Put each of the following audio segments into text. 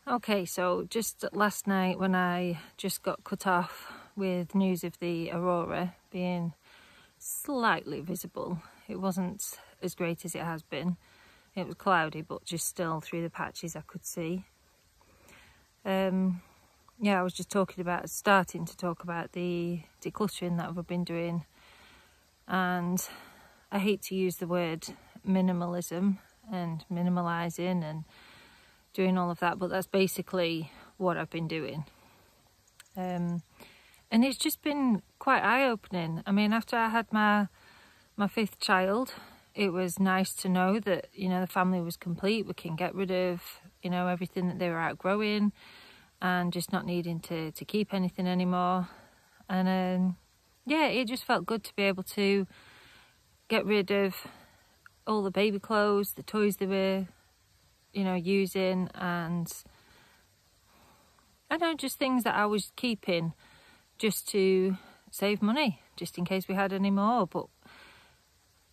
Okay, so just last night when I just got cut off with news of the aurora being slightly visible, it wasn't as great as it has been. It was cloudy, but just still through the patches I could see. Yeah, I was just starting to talk about the decluttering that I've been doing, and I hate to use the word minimalism and minimalising and doing all of that, but that's basically what I've been doing. And it's just been quite eye-opening. I mean, after I had my fifth child, it was nice to know that, you know, the family was complete. We can get rid of, you know, everything that they were outgrowing and just not needing to keep anything anymore. And yeah, it just felt good to be able to get rid of all the baby clothes, the toys they were, you know, using, and I don't know, just things that I was keeping just to save money, just in case we had any more. But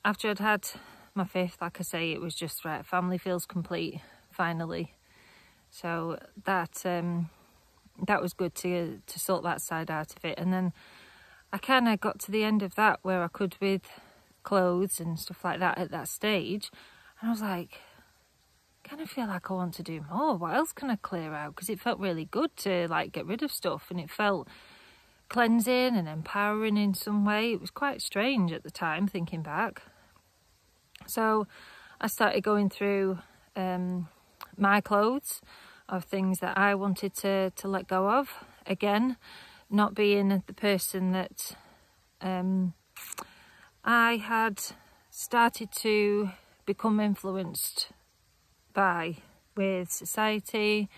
after I'd had my fifth, like I say, it was just right, family feels complete finally. So that was good to sort that side out of it. And then I kind of got to the end of that where I could with clothes and stuff like that at that stage, and I was like, I kind of feel like I want to do more. What else can I clear out? Because it felt really good to like get rid of stuff, and it felt cleansing and empowering in some way. It was quite strange at the time, thinking back. So I started going through my clothes of things that I wanted to let go of. Again, not being the person that I had started to become influenced by, with society,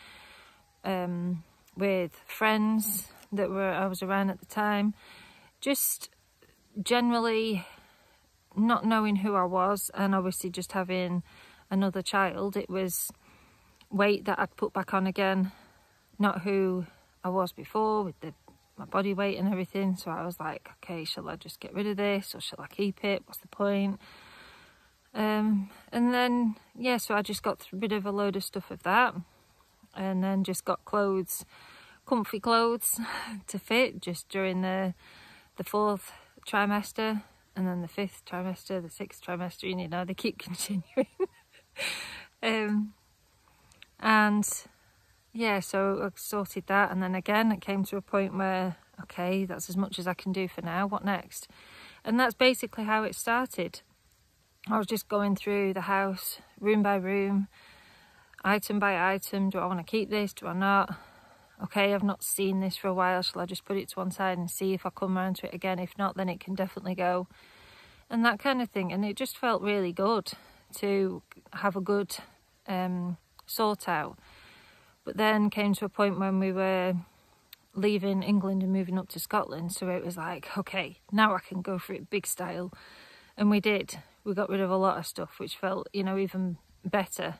with friends that I was around at the time, just generally not knowing who I was, and obviously just having another child, it was weight that I'd put back on again, not who I was before with my body weight and everything. So I was like, okay, shall I just get rid of this or shall I keep it? What's the point? And then, yeah, so I just got rid of a load of stuff of that, and then just got clothes, comfy clothes to fit just during the fourth trimester, and then the fifth trimester, the sixth trimester, you know, they keep continuing. And yeah, so I sorted that, and then again it came to a point where, okay, that's as much as I can do for now, what next? And that's basically how it started. I was just going through the house, room by room, item by item. Do I want to keep this? Do I not? Okay, I've not seen this for a while. Shall I just put it to one side and see if I come around to it again? If not, then it can definitely go. And that kind of thing. And it just felt really good to have a good sort out. But then came to a point when we were leaving England and moving up to Scotland. So it was like, okay, now I can go for it big style. And we did. We got rid of a lot of stuff, which felt, you know, even better.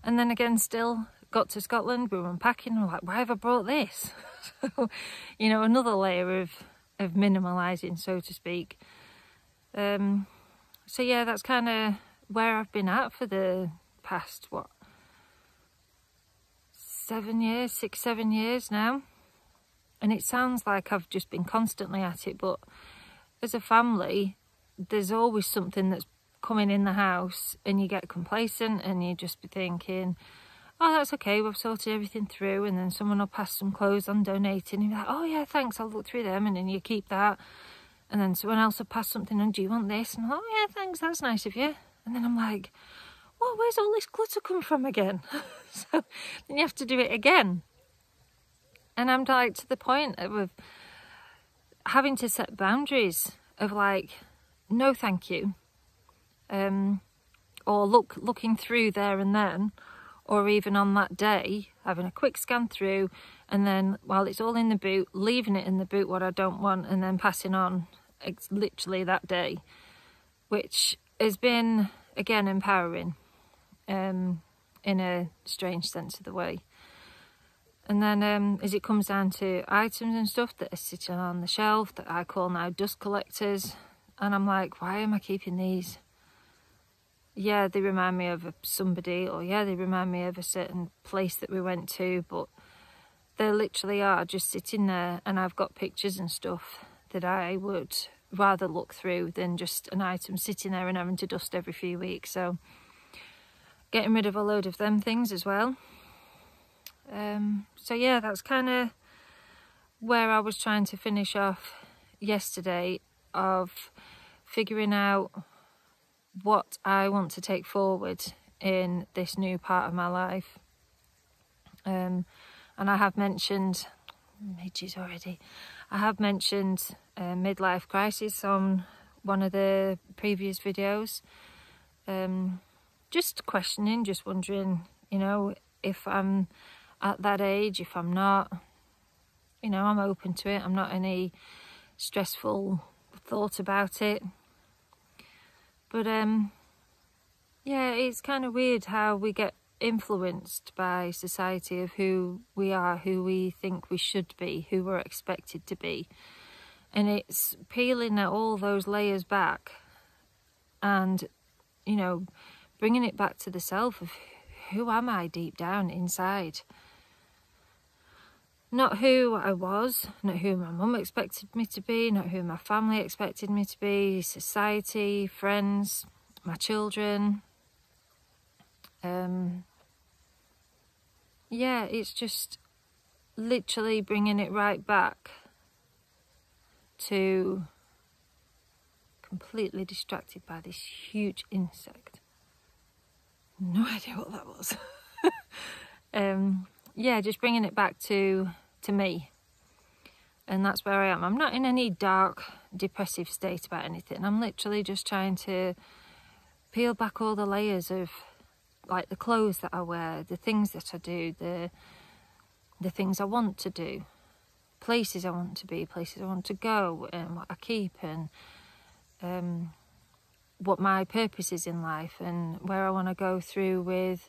And then again, still got to Scotland, we were unpacking, and we're like, why have I brought this? So, you know, another layer of minimalising, so to speak. So yeah, that's kind of where I've been at for the past, 7 years now. And it sounds like I've just been constantly at it, but as a family, there's always something that's coming in the house, and you get complacent and you just be thinking, oh, that's okay, we've sorted everything through, and then someone will pass some clothes on donating, and you're like, oh yeah, thanks, I'll look through them, and then you keep that, and then someone else will pass something on, do you want this? And I'm like, oh yeah, thanks, that's nice of you. And then I'm like, well, where's all this clutter come from again? So then you have to do it again. And I'm like to the point of having to set boundaries of like, no thank you, or looking through there and then, or even on that day having a quick scan through, and then while it's all in the boot, leaving it in the boot what I don't want, and then passing on literally that day, which has been again empowering in a strange sense of the way. And then as it comes down to items and stuff that are sitting on the shelf that I call now dust collectors, and I'm like, why am I keeping these? yeah, they remind me of somebody, or yeah, they remind me of a certain place that we went to, but they literally are just sitting there, and I've got pictures and stuff that I would rather look through than just an item sitting there and having to dust every few weeks. So getting rid of a load of them things as well. So yeah, that's kind of where I was trying to finish off yesterday, of figuring out what I want to take forward in this new part of my life. And I have mentioned midges already. I have mentioned midlife crisis on one of the previous videos. Just questioning, just wondering, you know, if I'm at that age, if I'm not, you know, I'm open to it. I'm not any stressful thought about it. But yeah, it's kind of weird how we get influenced by society of who we are, who we think we should be, who we're expected to be. And it's peeling all those layers back and, you know, bringing it back to the self of who am I deep down inside. Not who I was, not who my mum expected me to be, not who my family expected me to be, society, friends, my children. Yeah, it's just literally bringing it right back to, completely distracted by this huge insect. No idea what that was. Yeah, just bringing it back to me. And that's where I am. I'm not in any dark, depressive state about anything. I'm literally just trying to peel back all the layers of, like, the clothes that I wear, the things that I do, the things I want to do, places I want to be, places I want to go, and what I keep, and what my purpose is in life, and where I want to go through with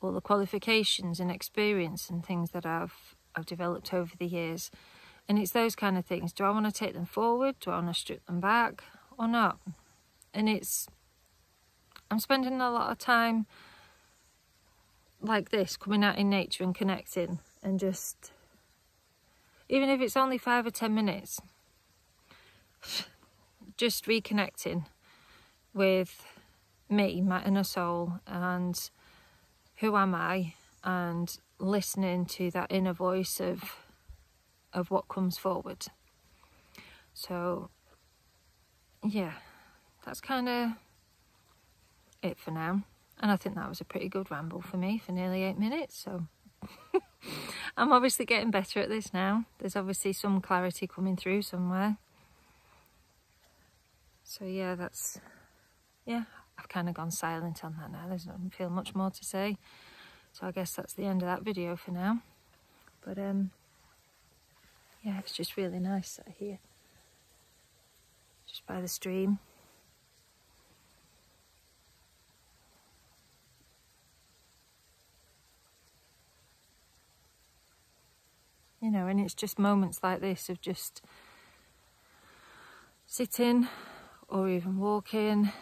all the qualifications and experience and things that I've developed over the years. And it's those kind of things. Do I want to take them forward? Do I want to strip them back or not? And I'm spending a lot of time like this, coming out in nature and connecting, and just, even if it's only 5 or 10 minutes, just reconnecting with me, my inner soul, and who am I, and listening to that inner voice of what comes forward. So yeah, that's kind of it for now. And I think that was a pretty good ramble for me for nearly 8 minutes. So I'm obviously getting better at this now. There's obviously some clarity coming through somewhere. So yeah, I've kind of gone silent on that now. There's not feel much more to say. So I guess that's the end of that video for now. But yeah, it's just really nice out here, just by the stream. You know, and it's just moments like this of just sitting or even walking,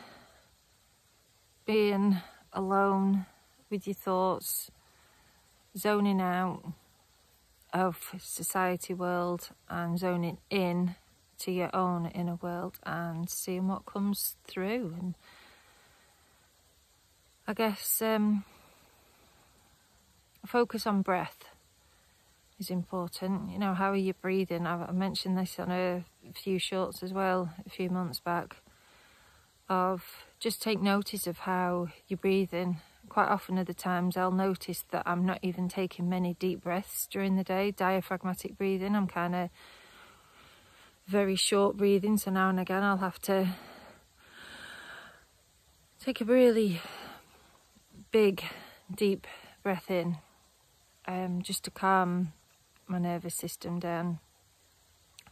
being alone with your thoughts, zoning out of society world and zoning in to your own inner world and seeing what comes through. And I guess focus on breath is important. You know, how are you breathing? I mentioned this on a few shorts as well a few months back, of just take notice of how you're breathing. Quite often at the times I'll notice that I'm not even taking many deep breaths during the day, diaphragmatic breathing. I'm kind of very short breathing, so now and again I'll have to take a really big deep breath in, just to calm my nervous system down,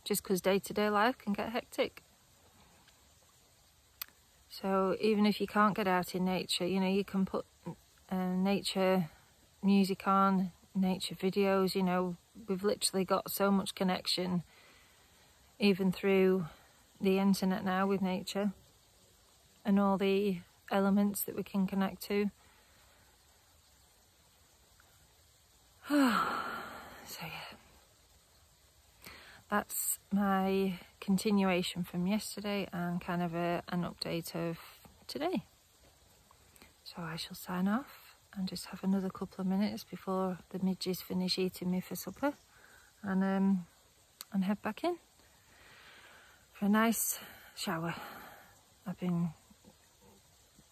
just because day-to-day life can get hectic. So even if you can't get out in nature, you know, you can put nature music on, nature videos. You know, we've literally got so much connection even through the internet now with nature, and all the elements that we can connect to. So yeah, that's my continuation from yesterday and kind of an update of today. So I shall sign off and just have another couple of minutes before the midges finish eating me for supper, and head back in for a nice shower. I've been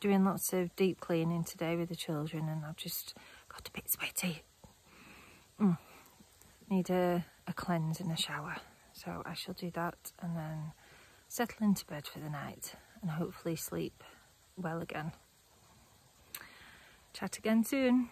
doing lots of deep cleaning today with the children and I've just got a bit sweaty. Need a cleanse and a shower. So I shall do that and then settle into bed for the night and hopefully sleep well again. Chat again soon.